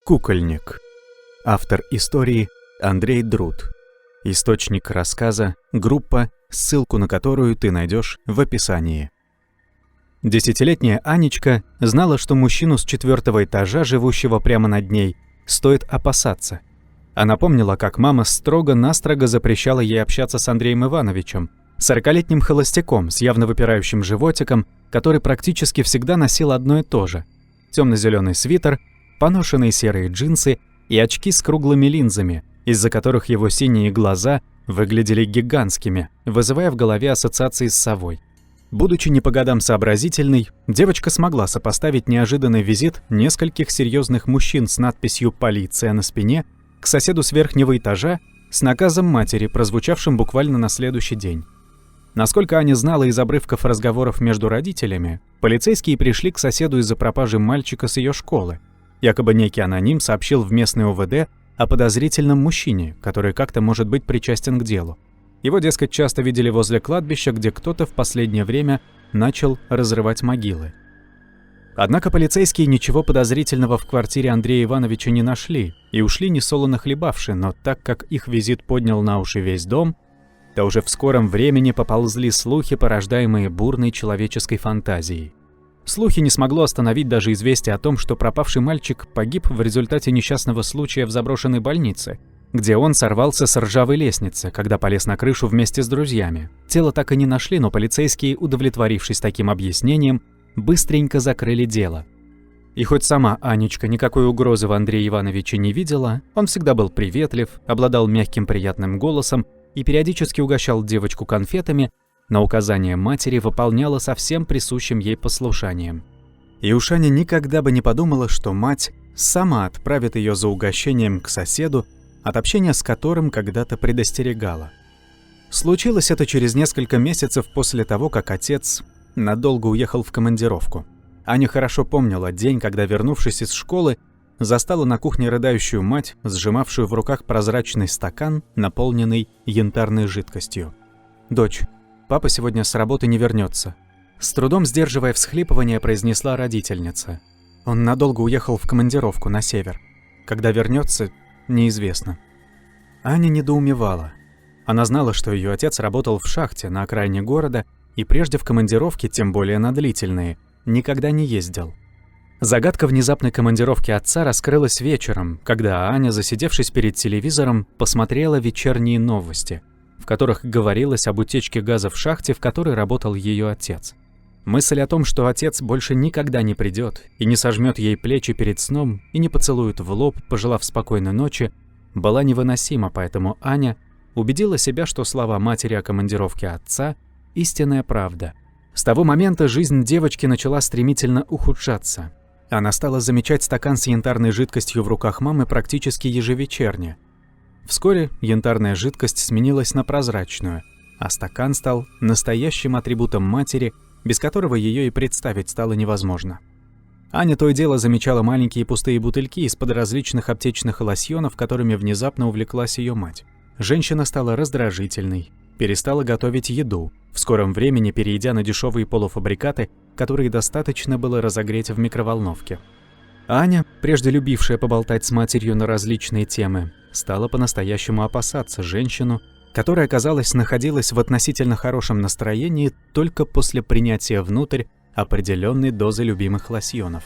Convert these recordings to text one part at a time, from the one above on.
Кукольник. Автор истории Андрей Друд. Источник рассказа, группа, ссылку на которую ты найдешь в описании. Десятилетняя Анечка знала, что мужчину с 4-го этажа, живущего прямо над ней, стоит опасаться. Она помнила, как мама строго-настрого запрещала ей общаться с Андреем Ивановичем, 40-летним холостяком с явно выпирающим животиком, который практически всегда носил одно и то же: темно-зеленый свитер, поношенные серые джинсы и очки с круглыми линзами, из-за которых его синие глаза выглядели гигантскими, вызывая в голове ассоциации с совой. Будучи не по годам сообразительной, девочка смогла сопоставить неожиданный визит нескольких серьезных мужчин с надписью «Полиция» на спине к соседу с верхнего этажа с наказом матери, прозвучавшим буквально на следующий день. Насколько Аня знала из обрывков разговоров между родителями, полицейские пришли к соседу из-за пропажи мальчика с ее школы. Якобы некий аноним сообщил в местный ОВД о подозрительном мужчине, который как-то может быть причастен к делу. Его, дескать, часто видели возле кладбища, где кто-то в последнее время начал разрывать могилы. Однако полицейские ничего подозрительного в квартире Андрея Ивановича не нашли и ушли несолоно хлебавши, но так как их визит поднял на уши весь дом, то уже в скором времени поползли слухи, порождаемые бурной человеческой фантазией. Слухи не смогло остановить даже известие о том, что пропавший мальчик погиб в результате несчастного случая в заброшенной больнице, где он сорвался с ржавой лестницы, когда полез на крышу вместе с друзьями. Тело так и не нашли, но полицейские, удовлетворившись таким объяснением, быстренько закрыли дело. И хоть сама Анечка никакой угрозы в Андрее Ивановиче не видела, он всегда был приветлив, обладал мягким приятным голосом и периодически угощал девочку конфетами, на указание матери выполняла со всем присущим ей послушанием. И уж Аня никогда бы не подумала, что мать сама отправит ее за угощением к соседу, от общения с которым когда-то предостерегала. Случилось это через несколько месяцев после того, как отец надолго уехал в командировку. Аня хорошо помнила день, когда, вернувшись из школы, застала на кухне рыдающую мать, сжимавшую в руках прозрачный стакан, наполненный янтарной жидкостью. «Дочь, папа сегодня с работы не вернется», — с трудом сдерживая всхлипывание, произнесла родительница. «Он надолго уехал в командировку на север. Когда вернется, неизвестно». Аня недоумевала. Она знала, что ее отец работал в шахте на окраине города и прежде в командировке, тем более на длительные, никогда не ездил. Загадка внезапной командировки отца раскрылась вечером, когда Аня, засидевшись перед телевизором, посмотрела вечерние новости, в которых говорилось об утечке газа в шахте, в которой работал ее отец. Мысль о том, что отец больше никогда не придет и не сожмет ей плечи перед сном и не поцелует в лоб, пожелав спокойной ночи, была невыносима, поэтому Аня убедила себя, что слова матери о командировке отца – истинная правда. С того момента жизнь девочки начала стремительно ухудшаться. Она стала замечать стакан с янтарной жидкостью в руках мамы практически ежевечерне. Вскоре янтарная жидкость сменилась на прозрачную, а стакан стал настоящим атрибутом матери, без которого ее и представить стало невозможно. Аня то и дело замечала маленькие пустые бутыльки из-под различных аптечных лосьонов, которыми внезапно увлеклась ее мать. Женщина стала раздражительной, перестала готовить еду, в скором времени перейдя на дешевые полуфабрикаты, которые достаточно было разогреть в микроволновке. Аня, прежде любившая поболтать с матерью на различные темы, стала по-настоящему опасаться женщину, которая, казалось, находилась в относительно хорошем настроении только после принятия внутрь определенной дозы любимых лосьонов.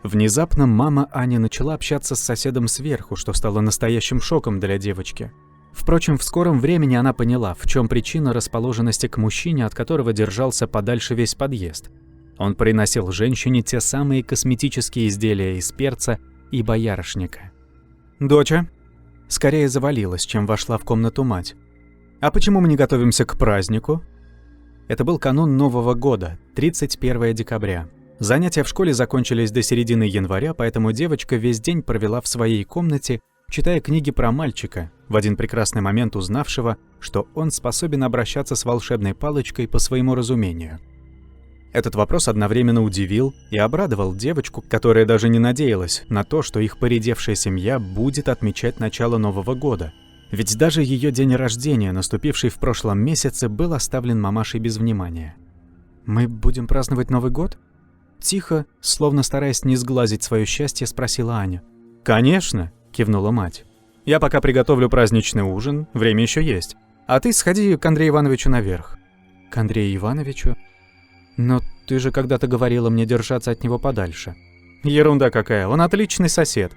Внезапно мама Ани начала общаться с соседом сверху, что стало настоящим шоком для девочки. Впрочем, в скором времени она поняла, в чем причина расположенности к мужчине, от которого держался подальше весь подъезд. Он приносил женщине те самые косметические изделия из перца и боярышника. «Доча?» Скорее завалилась, чем вошла в комнату мать. «А почему мы не готовимся к празднику?» Это был канун Нового года, 31 декабря. Занятия в школе закончились до середины января, поэтому девочка весь день провела в своей комнате, читая книги про мальчика, в один прекрасный момент узнавшего, что он способен обращаться с волшебной палочкой по своему разумению. Этот вопрос одновременно удивил и обрадовал девочку, которая даже не надеялась на то, что их поредевшая семья будет отмечать начало Нового года. Ведь даже ее день рождения, наступивший в прошлом месяце, был оставлен мамашей без внимания. «Мы будем праздновать Новый год?» Тихо, словно стараясь не сглазить свое счастье, спросила Аня. «Конечно», — кивнула мать. «Я пока приготовлю праздничный ужин, время еще есть. А ты сходи к Андрею Ивановичу наверх». «К Андрею Ивановичу? Но ты же когда-то говорила мне держаться от него подальше». «Ерунда какая, он отличный сосед.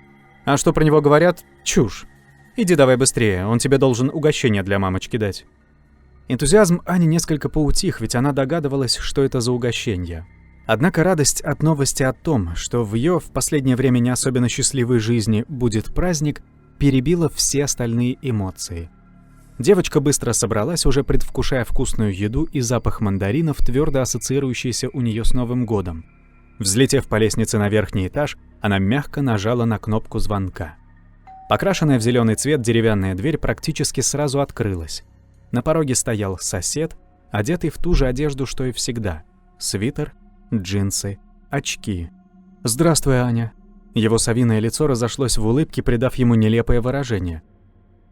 А что про него говорят? Чушь. Иди давай быстрее, он тебе должен угощение для мамочки дать». Энтузиазм Ани несколько поутих, ведь она догадывалась, что это за угощение. Однако радость от новости о том, что в ее в последнее время не особенно счастливой жизни будет праздник, перебила все остальные эмоции. Девочка быстро собралась, уже предвкушая вкусную еду и запах мандаринов, твердо ассоциирующийся у нее с Новым годом. Взлетев по лестнице на верхний этаж, она мягко нажала на кнопку звонка. Покрашенная в зеленый цвет деревянная дверь практически сразу открылась. На пороге стоял сосед, одетый в ту же одежду, что и всегда. Свитер, джинсы, очки. «Здравствуй, Аня». Его совиное лицо разошлось в улыбке, придав ему нелепое выражение.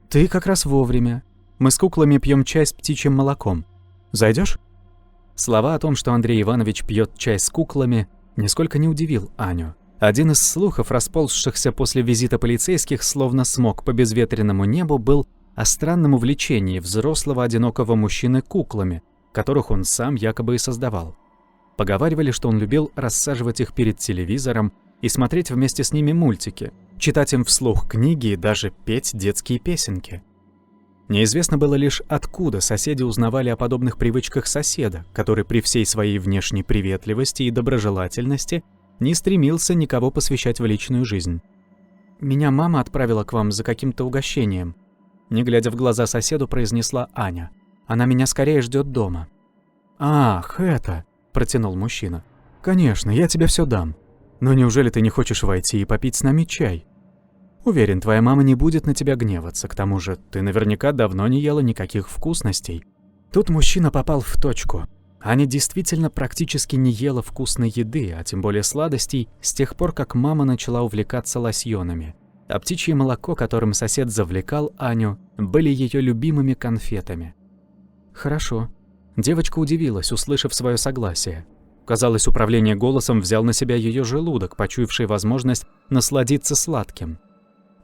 «Ты как раз вовремя. Мы с куклами пьем чай с птичьим молоком. Зайдешь?» Слова о том, что Андрей Иванович пьет чай с куклами, нисколько не удивил Аню. Один из слухов, расползшихся после визита полицейских, словно смог по безветренному небу, был о странном увлечении взрослого одинокого мужчины куклами, которых он сам якобы и создавал. Поговаривали, что он любил рассаживать их перед телевизором и смотреть вместе с ними мультики, читать им вслух книги и даже петь детские песенки. Неизвестно было лишь, откуда соседи узнавали о подобных привычках соседа, который при всей своей внешней приветливости и доброжелательности не стремился никого посвящать в личную жизнь. «Меня мама отправила к вам за каким-то угощением», — не глядя в глаза соседу, произнесла Аня. «Она меня скорее ждет дома». «Ах, это...» — протянул мужчина. «Конечно, я тебе все дам. Но неужели ты не хочешь войти и попить с нами чай? Уверен, твоя мама не будет на тебя гневаться, к тому же ты наверняка давно не ела никаких вкусностей». Тут мужчина попал в точку. Аня действительно практически не ела вкусной еды, а тем более сладостей, с тех пор, как мама начала увлекаться лосьонами. А птичье молоко, которым сосед завлекал Аню, были ее любимыми конфетами. «Хорошо». Девочка удивилась, услышав свое согласие. Казалось, управление голосом взял на себя ее желудок, почуявший возможность насладиться сладким.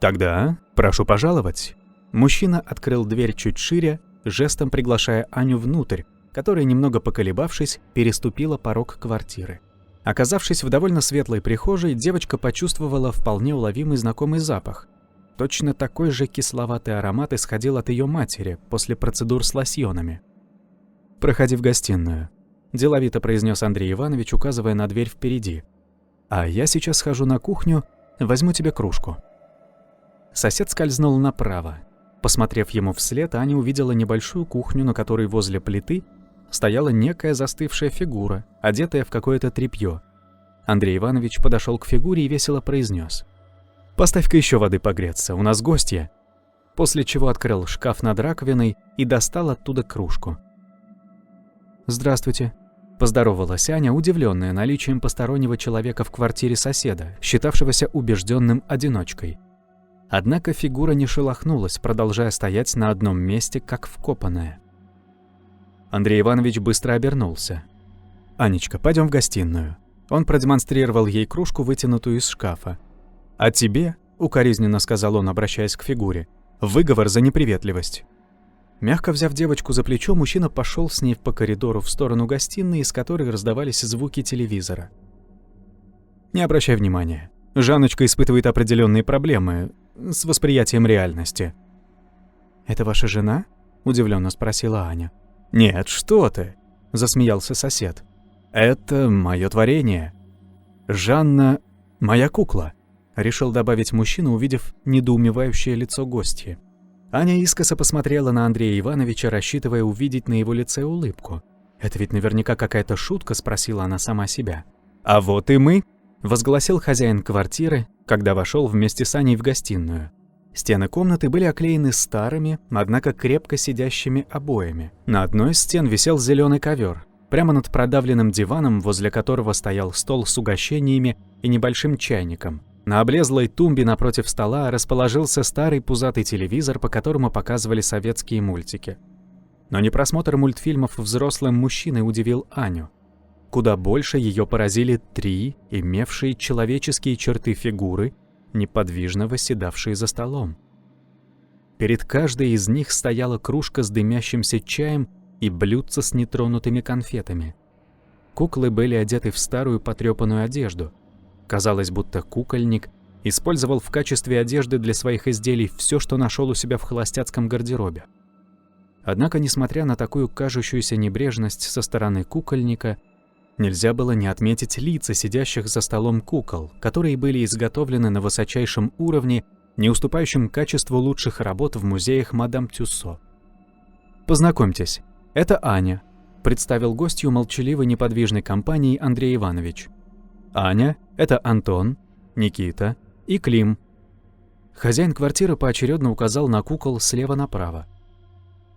«Тогда прошу пожаловать». Мужчина открыл дверь чуть шире, жестом приглашая Аню внутрь, которая, немного поколебавшись, переступила порог квартиры. Оказавшись в довольно светлой прихожей, девочка почувствовала вполне уловимый знакомый запах. Точно такой же кисловатый аромат исходил от ее матери после процедур с лосьонами. «Проходи в гостиную», — деловито произнес Андрей Иванович, указывая на дверь впереди. «А я сейчас схожу на кухню, возьму тебе кружку». Сосед скользнул направо. Посмотрев ему вслед, Аня увидела небольшую кухню, на которой возле плиты стояла некая застывшая фигура, одетая в какое-то тряпье. Андрей Иванович подошел к фигуре и весело произнес: «Поставь-ка еще воды погреться, у нас гостья». После чего открыл шкаф над раковиной и достал оттуда кружку. «Здравствуйте», — поздоровалась Аня, удивленная наличием постороннего человека в квартире соседа, считавшегося убежденным одиночкой. Однако фигура не шелохнулась, продолжая стоять на одном месте, как вкопанная. Андрей Иванович быстро обернулся. «Анечка, пойдем в гостиную». Он продемонстрировал ей кружку, вытянутую из шкафа. «А тебе», — укоризненно сказал он, обращаясь к фигуре, — «выговор за неприветливость». Мягко взяв девочку за плечо, мужчина пошел с ней по коридору в сторону гостиной, из которой раздавались звуки телевизора. «Не обращай внимания. Жанночка испытывает определенные проблемы с восприятием реальности». «Это ваша жена?» — удивленно спросила Аня. «Нет, что ты!» — засмеялся сосед. «Это мое творение. Жанна — моя кукла», — решил добавить мужчина, увидев недоумевающее лицо гостья. Аня искоса посмотрела на Андрея Ивановича, рассчитывая увидеть на его лице улыбку. «Это ведь наверняка какая-то шутка», — спросила она сама себя. «А вот и мы», — возгласил хозяин квартиры, когда вошел вместе с Аней в гостиную. Стены комнаты были оклеены старыми, однако крепко сидящими обоями. На одной из стен висел зеленый ковер, прямо над продавленным диваном, возле которого стоял стол с угощениями и небольшим чайником. На облезлой тумбе напротив стола расположился старый пузатый телевизор, по которому показывали советские мультики. Но не просмотр мультфильмов взрослым мужчиной удивил Аню. Куда больше ее поразили три имевшие человеческие черты фигуры, неподвижно восседавшие за столом. Перед каждой из них стояла кружка с дымящимся чаем и блюдце с нетронутыми конфетами. Куклы были одеты в старую потрепанную одежду. Казалось, будто кукольник использовал в качестве одежды для своих изделий все, что нашел у себя в холостяцком гардеробе. Однако, несмотря на такую кажущуюся небрежность со стороны кукольника, нельзя было не отметить лица сидящих за столом кукол, которые были изготовлены на высочайшем уровне, не уступающем качеству лучших работ в музеях мадам Тюссо. «Познакомьтесь, это Аня», — представил гостью молчаливой неподвижной компании Андрей Иванович. «Аня — это Антон, Никита и Клим». Хозяин квартиры поочередно указал на кукол слева направо.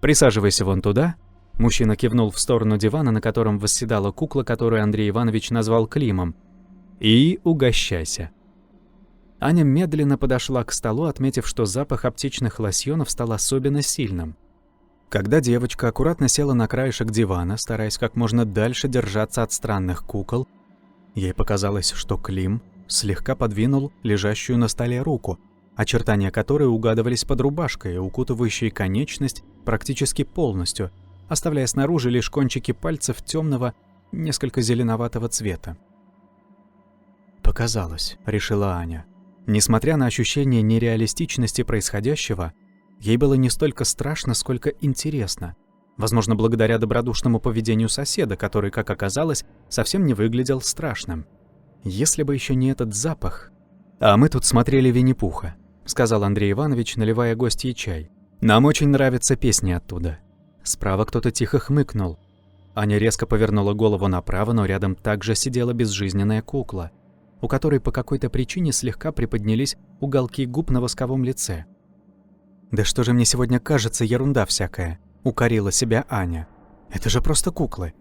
«Присаживайся вон туда». Мужчина кивнул в сторону дивана, на котором восседала кукла, которую Андрей Иванович назвал Климом. «И угощайся». Аня медленно подошла к столу, отметив, что запах аптечных лосьонов стал особенно сильным. Когда девочка аккуратно села на краешек дивана, стараясь как можно дальше держаться от странных кукол, ей показалось, что Клим слегка подвинул лежащую на столе руку, очертания которой угадывались под рубашкой, укутывающей конечность практически полностью, оставляя снаружи лишь кончики пальцев темного, несколько зеленоватого цвета. «Показалось», — решила Аня. Несмотря на ощущение нереалистичности происходящего, ей было не столько страшно, сколько интересно. Возможно, благодаря добродушному поведению соседа, который, как оказалось, совсем не выглядел страшным. Если бы еще не этот запах... «А мы тут смотрели Винни-Пуха», — сказал Андрей Иванович, наливая гостье чай. «Нам очень нравятся песни оттуда». Справа кто-то тихо хмыкнул. Аня резко повернула голову направо, но рядом также сидела безжизненная кукла, у которой по какой-то причине слегка приподнялись уголки губ на восковом лице. «Да что же мне сегодня кажется, ерунда всякая», — укорила себя Аня. «Это же просто куклы».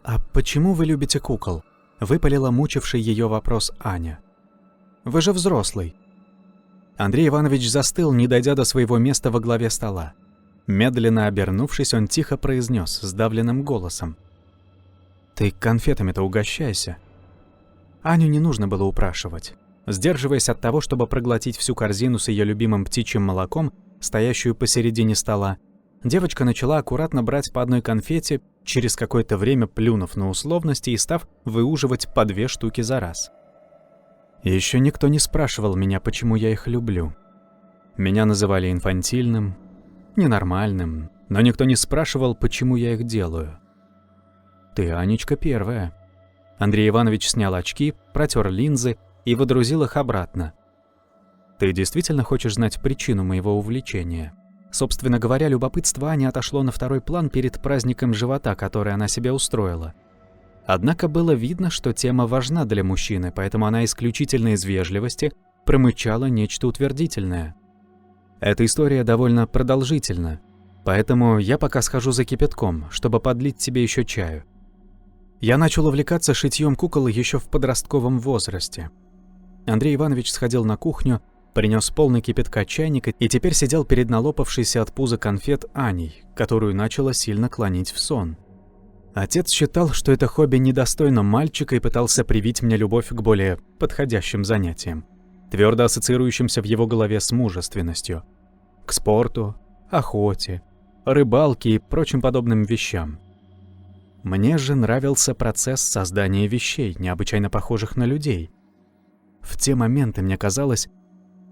«А почему вы любите кукол?» — выпалила мучивший ее вопрос Аня. «Вы же взрослый». Андрей Иванович застыл, не дойдя до своего места во главе стола. Медленно обернувшись, он тихо произнес сдавленным голосом: «Ты конфетами-то угощайся». Аню не нужно было упрашивать. Сдерживаясь от того, чтобы проглотить всю корзину с ее любимым птичьим молоком, стоящую посередине стола, девочка начала аккуратно брать по одной конфете, через какое-то время плюнув на условности и став выуживать по 2 штуки за раз. Еще никто не спрашивал меня, почему я их люблю. Меня называли инфантильным, ненормальным, но никто не спрашивал, почему я их делаю. «Ты, Анечка, первая». Андрей Иванович снял очки, протер линзы и водрузил их обратно. «Ты действительно хочешь знать причину моего увлечения?» Собственно говоря, любопытство Ани отошло на второй план перед праздником живота, который она себе устроила. Однако было видно, что тема важна для мужчины, поэтому она исключительно из вежливости промычала нечто утвердительное. «Эта история довольно продолжительна, поэтому я пока схожу за кипятком, чтобы подлить тебе еще чаю. Я начал увлекаться шитьем кукол еще в подростковом возрасте». Андрей Иванович сходил на кухню, принес полный кипятка чайника и теперь сидел перед налопавшейся от пуза конфет Аней, которую начало сильно клонить в сон. Отец считал, что это хобби недостойно мальчика, и пытался привить мне любовь к более подходящим занятиям, твердо ассоциирующимся в его голове с мужественностью, к спорту, охоте, рыбалке и прочим подобным вещам. Мне же нравился процесс создания вещей, необычайно похожих на людей. В те моменты мне казалось,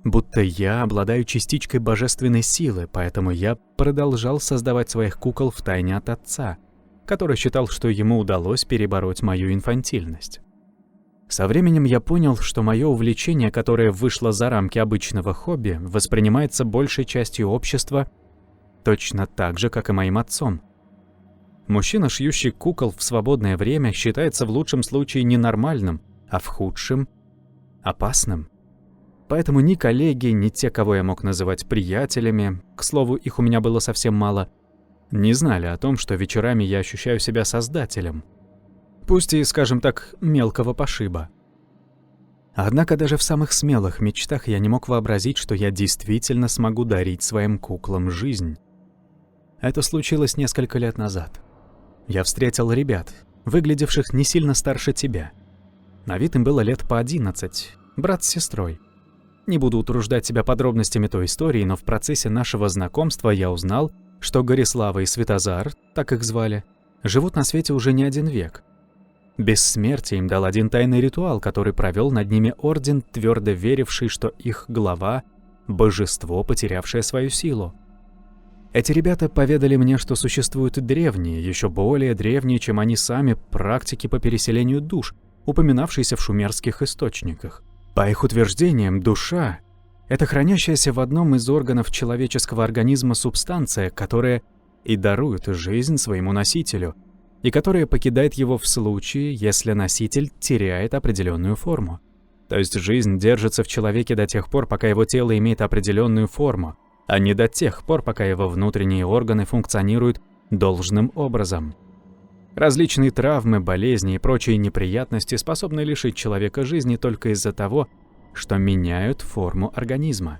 будто я обладаю частичкой божественной силы, поэтому я продолжал создавать своих кукол втайне от отца, который считал, что ему удалось перебороть мою инфантильность. Со временем я понял, что мое увлечение, которое вышло за рамки обычного хобби, воспринимается большей частью общества точно так же, как и моим отцом. Мужчина, шьющий кукол в свободное время, считается в лучшем случае ненормальным, а в худшем — опасным. Поэтому ни коллеги, ни те, кого я мог называть приятелями, к слову, их у меня было совсем мало, не знали о том, что вечерами я ощущаю себя создателем. Пусть и, скажем так, мелкого пошиба. Однако даже в самых смелых мечтах я не мог вообразить, что я действительно смогу дарить своим куклам жизнь. Это случилось несколько лет назад. Я встретил ребят, выглядевших не сильно старше тебя. На вид им было лет по 11, брат с сестрой. Не буду утруждать себя подробностями той истории, но в процессе нашего знакомства я узнал, что Горислава и Святозар, так их звали, живут на свете уже не 1 век. Бессмертие им дал один тайный ритуал, который провел над ними орден, твердо веривший, что их глава — божество, потерявшее свою силу. Эти ребята поведали мне, что существуют древние, еще более древние, чем они сами, практики по переселению душ, упоминавшиеся в шумерских источниках. По их утверждениям, душа — это хранящаяся в одном из органов человеческого организма субстанция, которая и дарует жизнь своему носителю, и которая покидает его в случае, если носитель теряет определенную форму. То есть жизнь держится в человеке до тех пор, пока его тело имеет определенную форму, а не до тех пор, пока его внутренние органы функционируют должным образом. Различные травмы, болезни и прочие неприятности способны лишить человека жизни только из-за того, что меняют форму организма.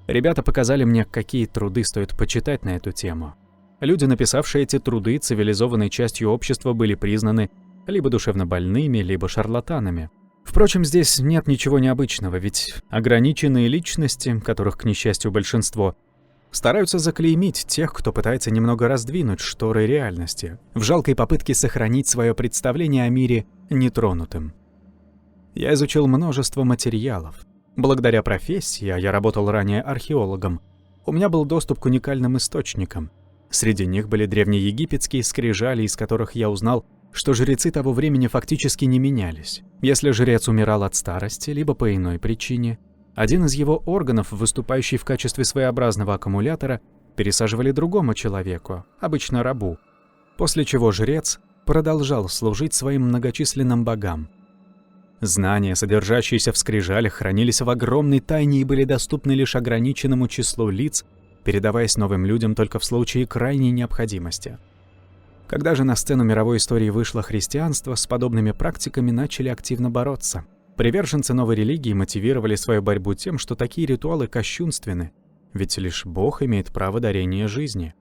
Ребята показали мне, какие труды стоит почитать на эту тему. Люди, написавшие эти труды, цивилизованной частью общества были признаны либо душевно больными, либо шарлатанами. Впрочем, здесь нет ничего необычного, ведь ограниченные личности, которых, к несчастью, большинство, стараются заклеймить тех, кто пытается немного раздвинуть шторы реальности, в жалкой попытке сохранить свое представление о мире нетронутым. Я изучил множество материалов. Благодаря профессии, а я работал ранее археологом, у меня был доступ к уникальным источникам. Среди них были древнеегипетские скрижали, из которых я узнал, что жрецы того времени фактически не менялись. Если жрец умирал от старости, либо по иной причине, один из его органов, выступающий в качестве своеобразного аккумулятора, пересаживали другому человеку, обычно рабу, после чего жрец продолжал служить своим многочисленным богам. Знания, содержащиеся в скрижалях, хранились в огромной тайне и были доступны лишь ограниченному числу лиц, передаваясь новым людям только в случае крайней необходимости. Когда же на сцену мировой истории вышло христианство, с подобными практиками начали активно бороться. Приверженцы новой религии мотивировали свою борьбу тем, что такие ритуалы кощунственны, ведь лишь Бог имеет право дарения жизни.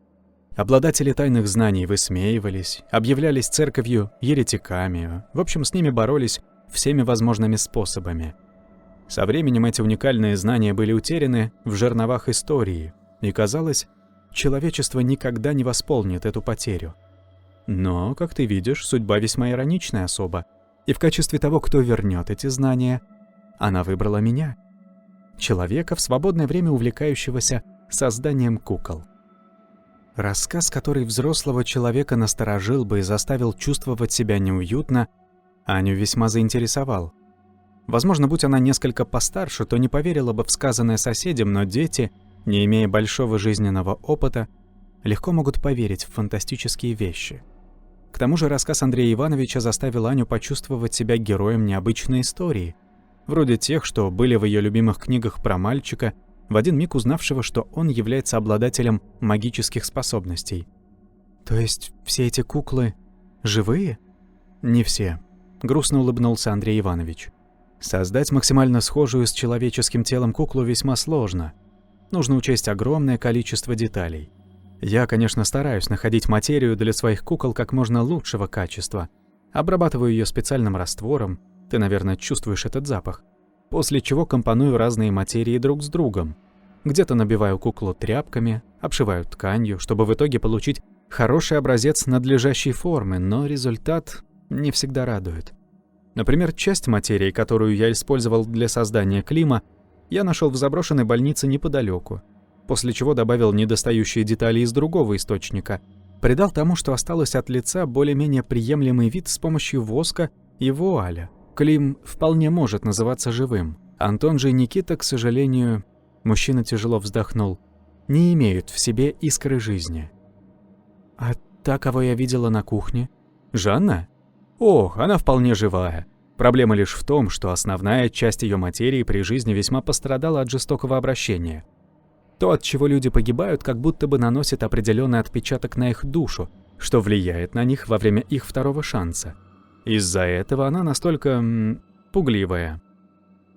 Обладатели тайных знаний высмеивались, объявлялись церковью еретиками, в общем, с ними боролись всеми возможными способами. Со временем эти уникальные знания были утеряны в жерновах истории, и казалось, человечество никогда не восполнит эту потерю. Но, как ты видишь, судьба весьма ироничная особа, и в качестве того, кто вернет эти знания, она выбрала меня, человека, в свободное время увлекающегося созданием кукол. Рассказ, который взрослого человека насторожил бы и заставил чувствовать себя неуютно, Аню весьма заинтересовал. Возможно, будь она несколько постарше, то не поверила бы в сказанное соседям, но дети, не имея большого жизненного опыта, легко могут поверить в фантастические вещи. К тому же рассказ Андрея Ивановича заставил Аню почувствовать себя героем необычной истории, вроде тех, что были в ее любимых книгах про мальчика, в один миг узнавшего, что он является обладателем магических способностей. То есть все эти куклы живые? Не все. Грустно улыбнулся Андрей Иванович. Создать максимально схожую с человеческим телом куклу весьма сложно. Нужно учесть огромное количество деталей. Я, конечно, стараюсь находить материю для своих кукол как можно лучшего качества. Обрабатываю ее специальным раствором, ты, наверное, чувствуешь этот запах. После чего компоную разные материи друг с другом. Где-то набиваю куклу тряпками, обшиваю тканью, чтобы в итоге получить хороший образец надлежащей формы, но результат не всегда радует. Например, часть материи, которую я использовал для создания Клима, я нашел в заброшенной больнице неподалеку, после чего добавил недостающие детали из другого источника, придал тому, что осталось от лица, более-менее приемлемый вид с помощью воска и вуаля. Клим вполне может называться живым. Антон же и Никита, к сожалению, мужчина тяжело вздохнул, не имеют в себе искры жизни. А та, кого я видела на кухне? Жанна? Ох, она вполне живая. Проблема лишь в том, что основная часть ее материи при жизни весьма пострадала от жестокого обращения. То, от чего люди погибают, как будто бы наносит определенный отпечаток на их душу, что влияет на них во время их второго шанса. Из-за этого она настолько пугливая.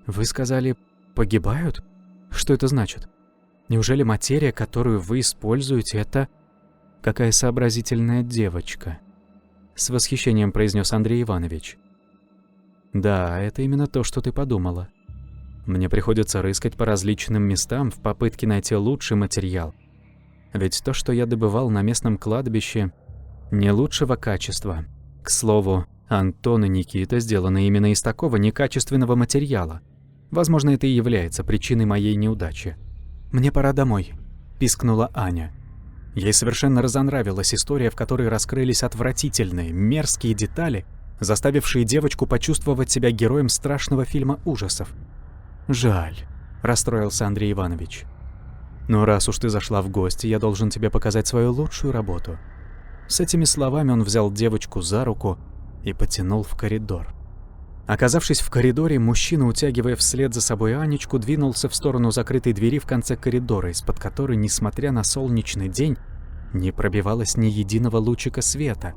Вы сказали, погибают? Что это значит? Неужели материя, которую вы используете, это... Какая сообразительная девочка. С восхищением произнес Андрей Иванович. Да, это именно то, что ты подумала. Мне приходится рыскать по различным местам в попытке найти лучший материал. Ведь то, что я добывал на местном кладбище, не лучшего качества. К слову, Антон и Никита сделаны именно из такого некачественного материала. Возможно, это и является причиной моей неудачи. «Мне пора домой», – пискнула Аня. Ей совершенно разонравилась история, в которой раскрылись отвратительные, мерзкие детали, заставившие девочку почувствовать себя героем страшного фильма ужасов. «Жаль», – расстроился Андрей Иванович. «Но раз уж ты зашла в гости, я должен тебе показать свою лучшую работу». С этими словами он взял девочку за руку и потянул в коридор. Оказавшись в коридоре, мужчина, утягивая вслед за собой Анечку, двинулся в сторону закрытой двери в конце коридора, из-под которой, несмотря на солнечный день, не пробивалось ни единого лучика света.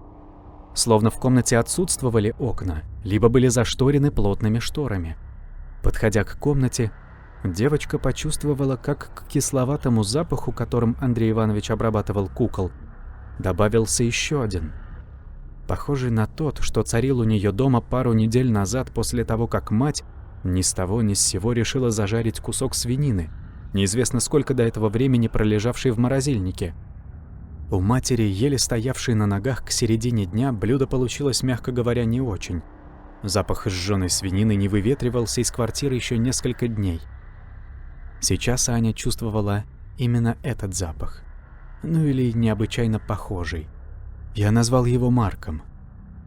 Словно в комнате отсутствовали окна, либо были зашторены плотными шторами. Подходя к комнате, девочка почувствовала, как к кисловатому запаху, которым Андрей Иванович обрабатывал кукол, добавился еще один, похожий на тот, что царил у нее дома пару недель назад после того, как мать ни с того ни с сего решила зажарить кусок свинины, неизвестно сколько до этого времени пролежавший в морозильнике. У матери, еле стоявшей на ногах к середине дня, блюдо получилось, мягко говоря, не очень. Запах сжёной свинины не выветривался из квартиры еще несколько дней. Сейчас Аня чувствовала именно этот запах. Ну или необычайно похожий. Я назвал его Марком.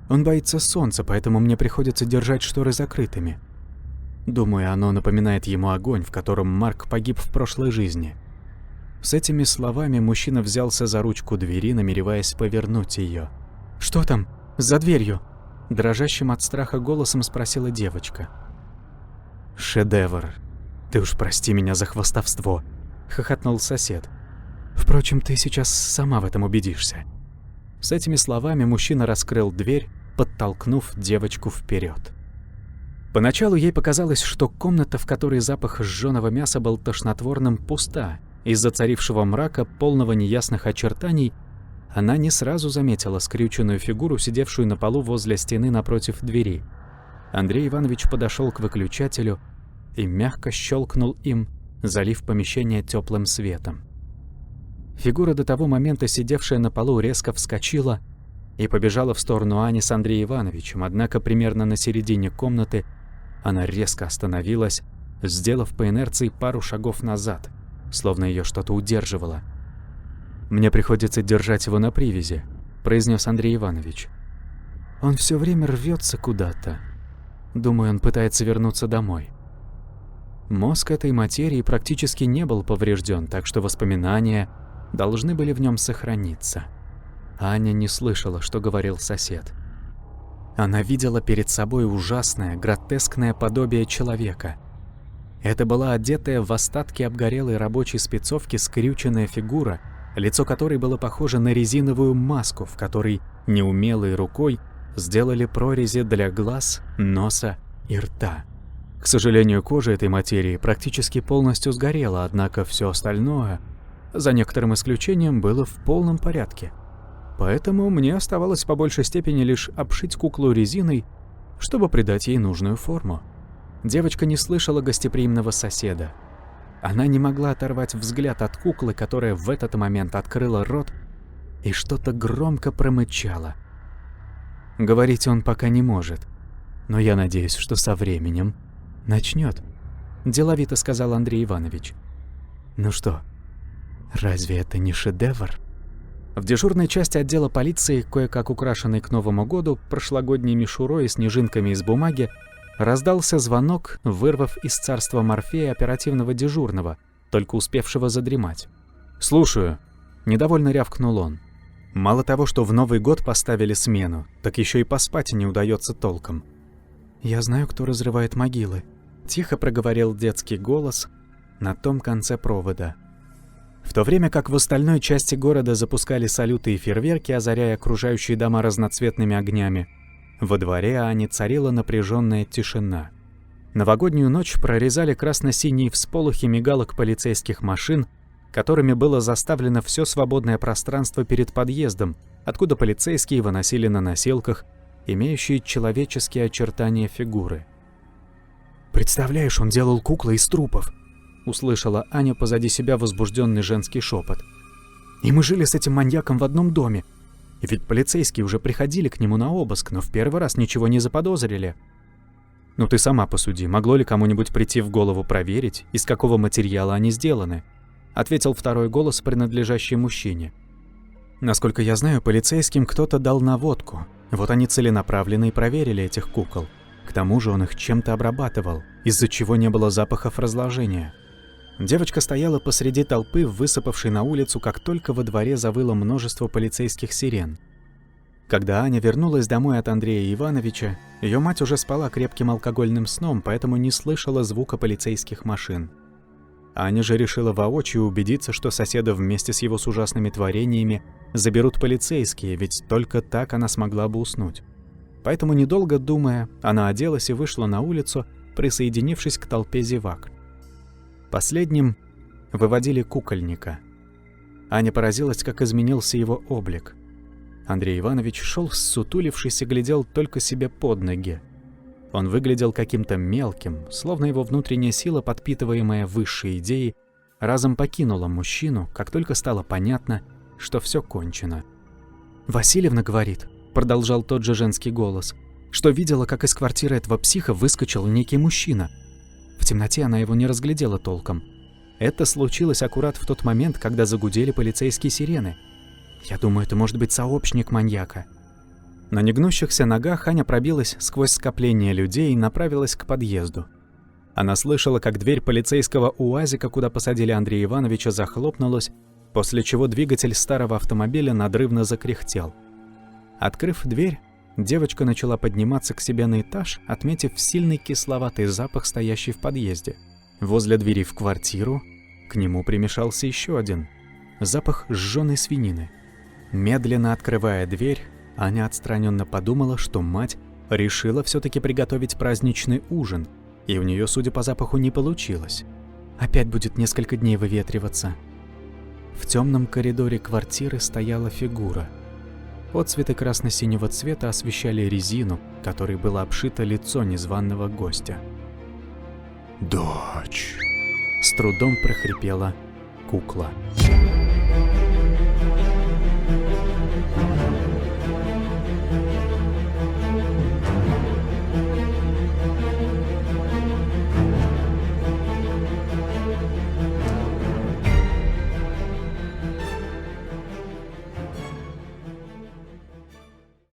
Он боится солнца, поэтому мне приходится держать шторы закрытыми. Думаю, оно напоминает ему огонь, в котором Марк погиб в прошлой жизни. С этими словами мужчина взялся за ручку двери, намереваясь повернуть ее. «Что там? За дверью?» Дрожащим от страха голосом спросила девочка. «Шедевр. Ты уж прости меня за хвастовство», — хохотнул сосед. «Впрочем, ты сейчас сама в этом убедишься». С этими словами мужчина раскрыл дверь, подтолкнув девочку вперед. Поначалу ей показалось, что комната, в которой запах сжёного мяса был тошнотворным, пуста. Из-за царившего мрака, полного неясных очертаний, она не сразу заметила скрюченную фигуру, сидевшую на полу возле стены напротив двери. Андрей Иванович подошел к выключателю и мягко щелкнул им, залив помещение теплым светом. Фигура, до того момента сидевшая на полу, резко вскочила и побежала в сторону Ани с Андреем Ивановичем, однако примерно на середине комнаты она резко остановилась, сделав по инерции пару шагов назад, словно ее что-то удерживало. «Мне приходится держать его на привязи», – произнес Андрей Иванович. «Он все время рвется куда-то. Думаю, он пытается вернуться домой». Мозг этой материи практически не был поврежден, так что воспоминания должны были в нем сохраниться. Аня не слышала, что говорил сосед. Она видела перед собой ужасное, гротескное подобие человека. Это была одетая в остатки обгорелой рабочей спецовки скрюченная фигура, лицо которой было похоже на резиновую маску, в которой неумелой рукой сделали прорези для глаз, носа и рта. К сожалению, кожа этой материи практически полностью сгорела, однако все остальное, за некоторым исключением, было в полном порядке. Поэтому мне оставалось по большей степени лишь обшить куклу резиной, чтобы придать ей нужную форму. Девочка не слышала гостеприимного соседа. Она не могла оторвать взгляд от куклы, которая в этот момент открыла рот и что-то громко промычала. Говорить он пока не может, но я надеюсь, что со временем начнет, деловито сказал Андрей Иванович. Ну что, разве это не шедевр? В дежурной части отдела полиции, кое-как украшенной к Новому году прошлогодней мишурой и снежинками из бумаги, раздался звонок, вырвав из царства Морфея оперативного дежурного, только успевшего задремать. «Слушаю», – недовольно рявкнул он. Мало того, что в Новый год поставили смену, так еще и поспать не удается толком. «Я знаю, кто разрывает могилы», – тихо проговорил детский голос на том конце провода. В то время как в остальной части города запускали салюты и фейерверки, озаряя окружающие дома разноцветными огнями, во дворе Ани царила напряженная тишина. Новогоднюю ночь прорезали красно-синие всполохи мигалок полицейских машин, которыми было заставлено все свободное пространство перед подъездом, откуда полицейские выносили на носилках имеющие человеческие очертания фигуры. «Представляешь, он делал куклы из трупов!» Услышала Аня позади себя возбужденный женский шепот. «И мы жили с этим маньяком в одном доме. И ведь полицейские уже приходили к нему на обыск, но в первый раз ничего не заподозрили». «Ну ты сама посуди, могло ли кому-нибудь прийти в голову проверить, из какого материала они сделаны?» Ответил второй голос, принадлежащий мужчине. «Насколько я знаю, полицейским кто-то дал наводку. Вот они целенаправленно и проверили этих кукол. К тому же он их чем-то обрабатывал, из-за чего не было запахов разложения». Девочка стояла посреди толпы, высыпавшей на улицу, как только во дворе завыло множество полицейских сирен. Когда Аня вернулась домой от Андрея Ивановича, ее мать уже спала крепким алкогольным сном, поэтому не слышала звука полицейских машин. Аня же решила воочию убедиться, что соседа вместе с его с ужасными творениями заберут полицейские, ведь только так она смогла бы уснуть. Поэтому, недолго думая, она оделась и вышла на улицу, присоединившись к толпе зевак. Последним выводили кукольника. Аня поразилась, как изменился его облик. Андрей Иванович шел ссутулившись и глядел только себе под ноги. Он выглядел каким-то мелким, словно его внутренняя сила, подпитываемая высшей идеей, разом покинула мужчину, как только стало понятно, что все кончено. «Васильевна говорит», — продолжал тот же женский голос, что видела, как из квартиры этого психа выскочил некий мужчина. В темноте она его не разглядела толком. Это случилось аккурат в тот момент, когда загудели полицейские сирены. Я думаю, это может быть сообщник маньяка. На негнущихся ногах Аня пробилась сквозь скопление людей и направилась к подъезду. Она слышала, как дверь полицейского УАЗика, куда посадили Андрея Ивановича, захлопнулась, после чего двигатель старого автомобиля надрывно закряхтел. Открыв дверь, девочка начала подниматься к себе на этаж, отметив сильный кисловатый запах, стоящий в подъезде. Возле двери в квартиру к нему примешался еще один – запах сжженной свинины. Медленно открывая дверь, Аня отстраненно подумала, что мать решила все-таки приготовить праздничный ужин, и у нее, судя по запаху, не получилось. Опять будет несколько дней выветриваться. В темном коридоре квартиры стояла фигура. Отцветы красно-синего цвета освещали резину, которой было обшито лицо незваного гостя. «Дочь!» С трудом прохрипела кукла.